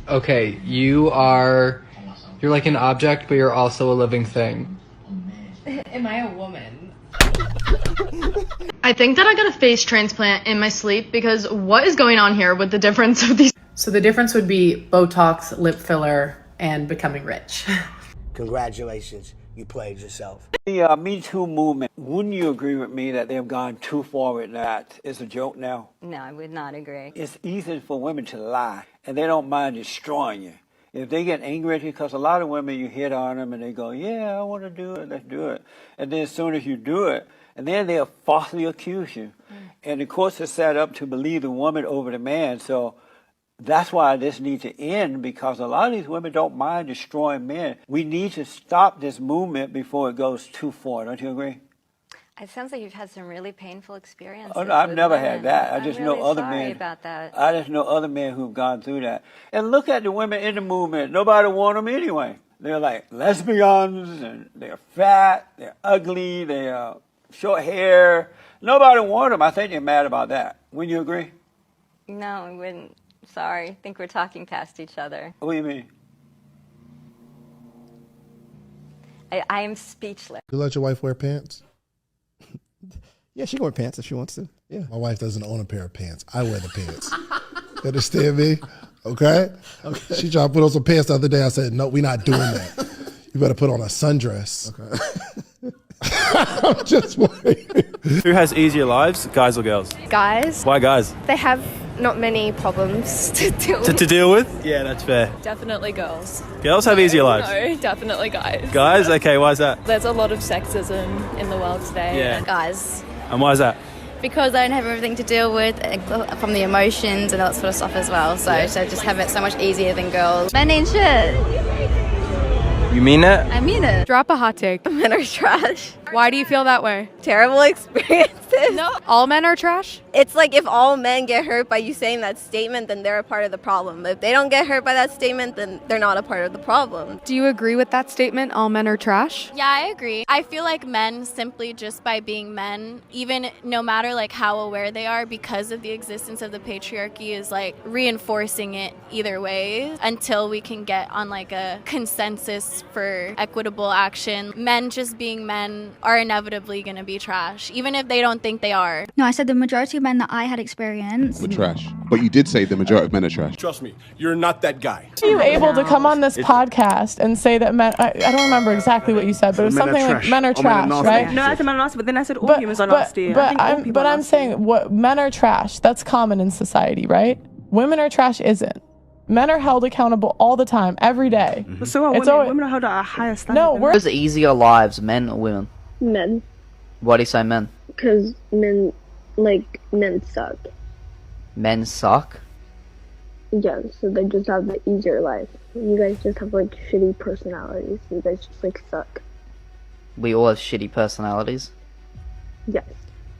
Okay, you're like an object, but you're also a living thing. Am I a woman? I think that I got a face transplant in my sleep because what is going on here with the difference of these? So the difference would be Botox, lip filler, and becoming rich. Congratulations, you played yourself. The Me Too movement, wouldn't you agree with me that they've gone too far with that? It's a joke now. No, I would not agree. It's easy for women to lie, and they don't mind destroying you. If they get angry at you, because a lot of women, you hit on them and they go, yeah, I want to do it, let's do it. And then as soon as you do it, and then they'll falsely accuse you. And the courts are set up to believe the woman over the man. So that's why this needs to end, because a lot of these women don't mind destroying men. We need to stop this movement before it goes too far. Don't you agree? It sounds like you've had some really painful experiences. Oh, no, I've never women. had that. I I'm just really know other sorry men. About that. I just know other men who've gone through that. And look at the women in the movement. Nobody want them anyway. They're like lesbians, and they're fat, they're ugly, they're short hair. Nobody want them. I think they're mad about that. Wouldn't you agree? No, I wouldn't. Sorry. I think we're talking past each other. What do you mean? I am speechless. You let your wife wear pants? Yeah, she can wear pants if she wants to. Yeah. My wife doesn't own a pair of pants. I wear the pants. You understand me? Okay? She tried to put on some pants the other day. I said, no, we're not doing that. You better put on a sundress. Okay. I'm just waiting. Who has easier lives, guys or girls? Guys, Why guys? they have not many problems to deal with. To deal with? Yeah, that's fair. Definitely girls. Girls have easier lives. No, definitely guys. Guys? Okay, why is that? There's a lot of sexism in the world today. Yeah. Guys, And why is that? because they don't have everything to deal with from the emotions and all that sort of stuff as well. So they just have it so much easier than girls. Men ain't shit. You mean that? I mean it. Drop a hot take. Men are trash. Why do you feel that way? Terrible experiences. No. All men are trash? It's like if all men get hurt by you saying that statement, then they're a part of the problem. If they don't get hurt by that statement, then they're not a part of the problem. Do you agree with that statement, all men are trash? Yeah, I agree. I feel like men, simply just by being men, even no matter like how aware they are, because of the existence of the patriarchy, is like reinforcing it either way until we can get on like a consensus for equitable action. Men just being men are inevitably going to be trash, even if they don't think they are. No, I said the majority of men that I had experienced were trash. But you did say the majority of men are trash. Trust me, you're not that guy. Are you able to come on this podcast and say that men, I don't remember exactly what you said, but it was something like men are trash, right? No, I said men are nasty, but then I said all humans are nasty. But I'm saying what men are trash. That's common in society, right? Women are trash isn't. Men are held accountable all the time, every day. So are women. Women are held at a higher standard. No, we're Who's easier lives, men or women? Men. Why do you say men? Because men suck. Men suck? Yeah, so they just have the easier life. You guys just have like shitty personalities. You guys just like suck. We all have shitty personalities? Yes.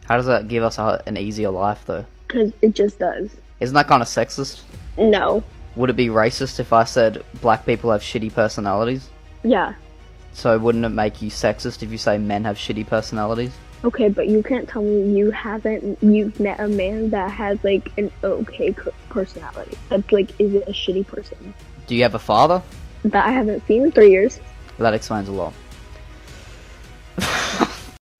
How does that give us an easier life though? Because it just does. Isn't that kind of sexist? No. Would it be racist if I said black people have shitty personalities? Yeah. So wouldn't it make you sexist if you say men have shitty personalities? Okay, but you can't tell me you've met a man that has like an okay personality. That's like, is it a shitty person? Do you have a father? That I haven't seen in 3 years. That explains a lot.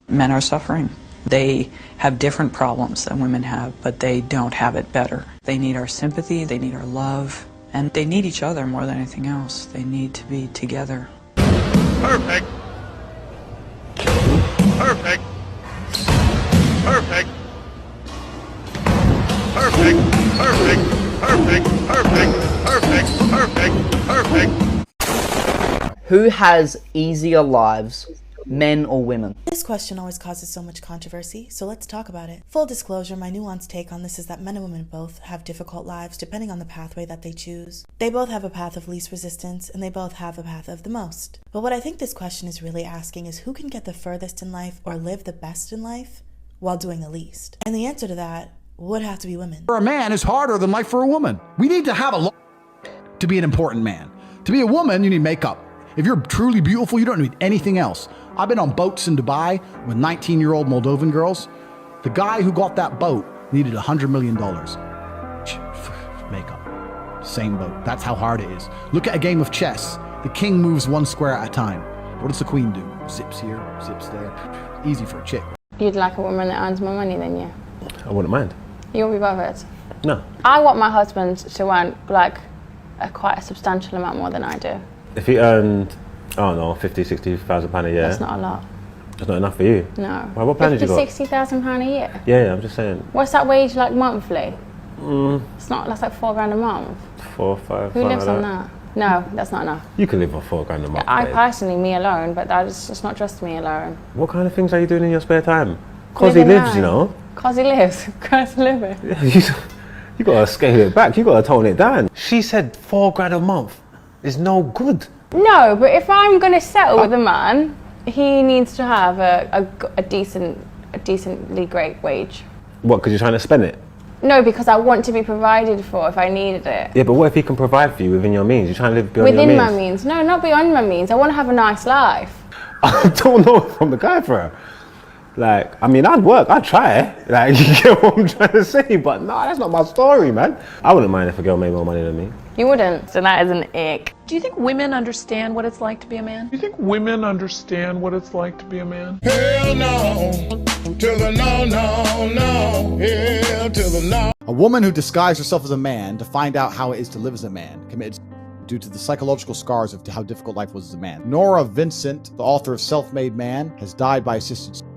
Men are suffering. They have different problems than women have, but they don't have it better. They need our sympathy, they need our love, and they need each other more than anything else. They need to be together. Perfect. Perfect. Perfect. Perfect. Perfect. Perfect. Perfect. Perfect. Perfect. Perfect. Who has easier lives, men or women? This question always causes so much controversy, so let's talk about it. Full disclosure, my nuanced take on this is that men and women both have difficult lives depending on the pathway that they choose. They both have a path of least resistance, and they both have a path of the most. But what I think this question is really asking is who can get the furthest in life or live the best in life while doing the least? And the answer to that would have to be women. For a man is harder than life for a woman. We need to have a lot to be an important man. To be a woman, you need makeup. If you're truly beautiful, you don't need anything else. I've been on boats in Dubai with 19-year-old Moldovan girls. The guy who got that boat needed $100 million for makeup. same boat. That's how hard it is. Look at a game of chess. The king moves one square at a time. What does the queen do? Zips here, zips there. Easy for a chick. You'd like a woman that earns more money than you? I wouldn't mind. You won't be bothered? No. I want my husband to earn like quite a substantial amount more than I do. If he earned, I don't know, 50, 60,000 pounds a year. That's not a lot. That's not enough for you? No. Well, what plan did you got? 60,000 pounds a year? Yeah, I'm just saying. What's that wage like monthly? It's not, that's like $4 grand a month. 4, 5. Who lives on that? No, that's not enough. You can live on 4 grand a month. I babe. personally, me alone, but it's not just me alone. What kind of things are you doing in your spare time? Cause he lives, you know. Cause he lives. Cause living. You gotta scale it back. You gotta tone it down. She said 4 grand a month is no good. No, but if I'm gonna settle with a man, he needs to have a decently great wage. What? Because you're trying to spend it? No, because I want to be provided for if I needed it. Yeah, but what if he can provide for you within your means? You're trying to live beyond your means. Within my means. No, not beyond my means. I want to have a nice life. I don't know from the guy for her. Like, I mean, I'd work, I'd try. Like, you get what I'm trying to say, but no, that's not my story, man. I wouldn't mind if a girl made more money than me. You wouldn't, so that is an ick. Do you think women understand what it's like to be a man? You think women understand what it's like to be a man? Hell no, to the no, no, no, hell to the no. A woman who disguised herself as a man to find out how it is to live as a man committed due to the psychological scars of how difficult life was as a man. Nora Vincent, the author of Self-Made Man, has died by assisted suicide.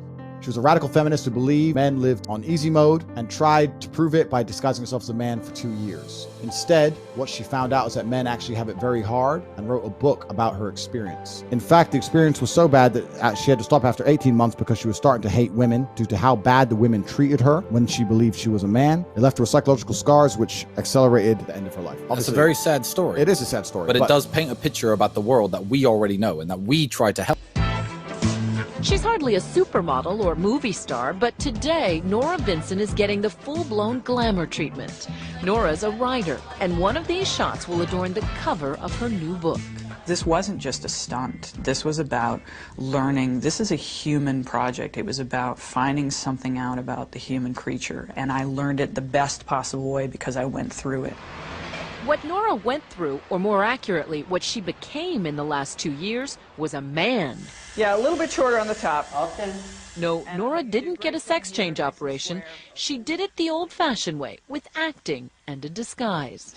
She was a radical feminist who believed men lived on easy mode and tried to prove it by disguising herself as a man for 2 years. Instead, what she found out is that men actually have it very hard and wrote a book about her experience. In fact, the experience was so bad that she had to stop after 18 months because she was starting to hate women due to how bad the women treated her when she believed she was a man. It left her with psychological scars which accelerated the end of her life. It's a very sad story. It is a sad story. But it does paint a picture about the world that we already know and that we try to help. She's hardly a supermodel or movie star, but today, Nora Vincent is getting the full-blown glamour treatment. Nora's a writer, and one of these shots will adorn the cover of her new book. This wasn't just a stunt. This was about learning. This is a human project. It was about finding something out about the human creature, and I learned it the best possible way because I went through it. What Nora went through, or more accurately, what she became in the last 2 years, was a man. Yeah, a little bit shorter on the top. Okay. No, Nora didn't get a sex change operation. She did it the old-fashioned way, with acting and a disguise.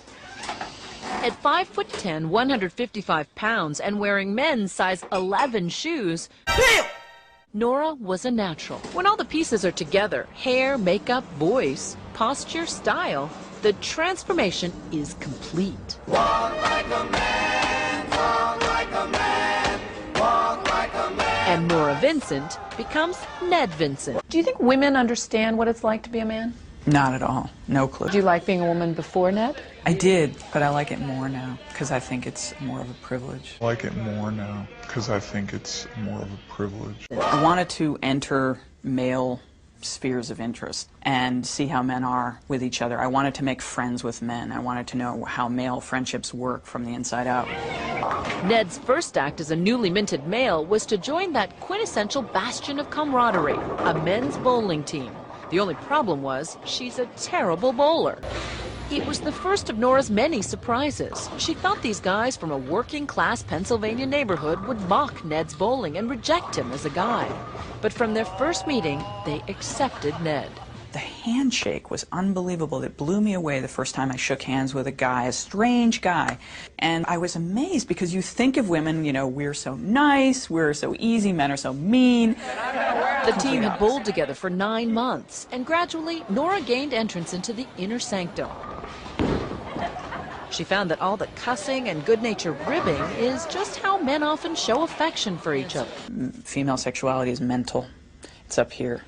At 5'10", 155 pounds, and wearing men's size 11 shoes, Nora was a natural. When all the pieces are together, hair, makeup, voice, posture, style, the transformation is complete. Walk like a man, talk like a man, walk like a man. And Nora Vincent becomes Ned Vincent. Do you think women understand what it's like to be a man? Not at all. No clue. Did you like being a woman before Ned? I did, but I like it more now because I think it's more of a privilege. I like it more now because I think it's more of a privilege. I wanted to enter male spheres of interest and see how men are with each other. I wanted to make friends with men. I wanted to know how male friendships work from the inside out. Ned's first act as a newly minted male was to join that quintessential bastion of camaraderie, a men's bowling team. The only problem was she's a terrible bowler. It was the first of Nora's many surprises. She thought these guys from a working-class Pennsylvania neighborhood would mock Ned's bowling and reject him as a guy. But from their first meeting, they accepted Ned. The handshake was unbelievable. It blew me away the first time I shook hands with a guy, a strange guy. And I was amazed because you think of women, you know, we're so nice, we're so easy, men are so mean. The team had bowled together for 9 months, and gradually, Nora gained entrance into the inner sanctum. She found that all the cussing and good-natured ribbing is just how men often show affection for each other. Female sexuality is mental. It's up here.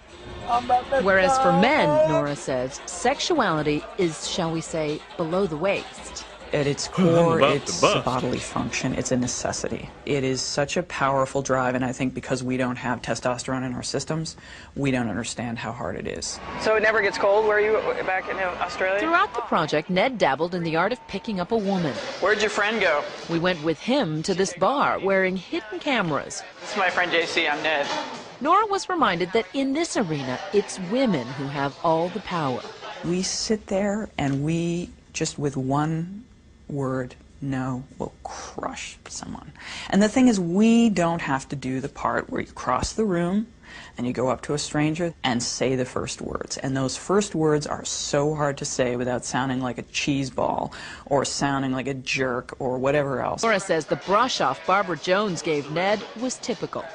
Whereas for men, Nora says, sexuality is, shall we say, below the waist. At its core, it's a bodily function. It's a necessity. It is such a powerful drive, and I think because we don't have testosterone in our systems, we don't understand how hard it is. So it never gets cold where you back in Australia? Throughout the project, Ned dabbled in the art of picking up a woman. Where'd your friend go? We went with him to this bar, wearing hidden cameras. This is my friend JC, I'm Ned. Nora was reminded that in this arena, it's women who have all the power. We sit there and we, just with one word no will crush someone. And the thing is, we don't have to do the part where you cross the room and you go up to a stranger and say the first words. And those first words are so hard to say without sounding like a cheese ball or sounding like a jerk or whatever else. Nora says the brush-off Barbara Jones gave Ned was typical.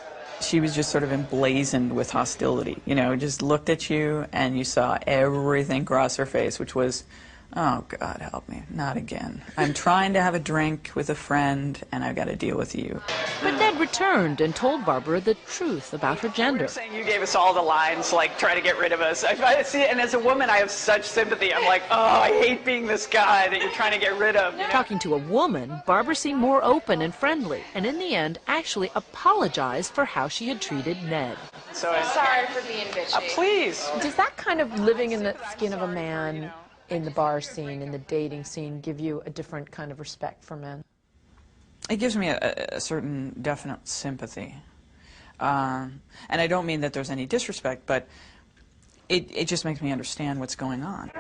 She was just sort of emblazoned with hostility, you know, just looked at you and you saw everything cross her face, which was, oh, God help me, not again. I'm trying to have a drink with a friend and I've got to deal with you. But Ned returned and told Barbara the truth about her gender. You're saying you gave us all the lines, like, try to get rid of us. I see it, and as a woman, I have such sympathy. I'm like, oh, I hate being this guy that you're trying to get rid of. You know? Talking to a woman, Barbara seemed more open and friendly, and in the end actually apologized for how she had treated Ned. So sorry for being bitchy. Please. Does that kind of living in the skin of a man in the bar scene, in the dating scene, give you a different kind of respect for men? It gives me a certain definite sympathy. And I don't mean that there's any disrespect, but it just makes me understand what's going on.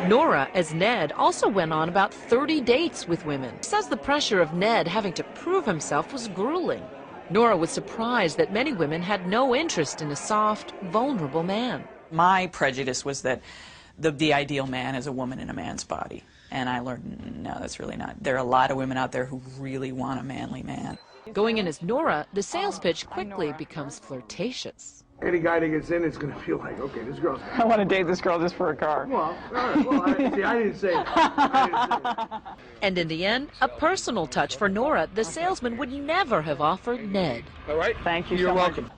Nora, as Ned, also went on about 30 dates with women. She says the pressure of Ned having to prove himself was grueling. Nora was surprised that many women had no interest in a soft, vulnerable man. My prejudice was that the ideal man is a woman in a man's body. And I learned, no, that's really not. There are a lot of women out there who really want a manly man. Going in as Nora, the sales pitch quickly becomes flirtatious. Any guy that gets in is going to feel like, okay, this girl's... I want to date this girl just for a car. Well, all right, well, I didn't say that. And in the end, a personal touch for Nora the salesman would never have offered Ned. All right? Thank you. You're welcome.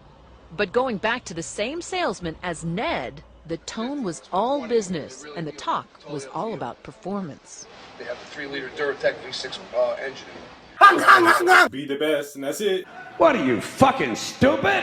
But going back to the same salesman as Ned, the tone was all business, and the talk was all about performance. They have the 3-liter Duratec V6 engine. Be the best, and that's it. What are you, fucking stupid?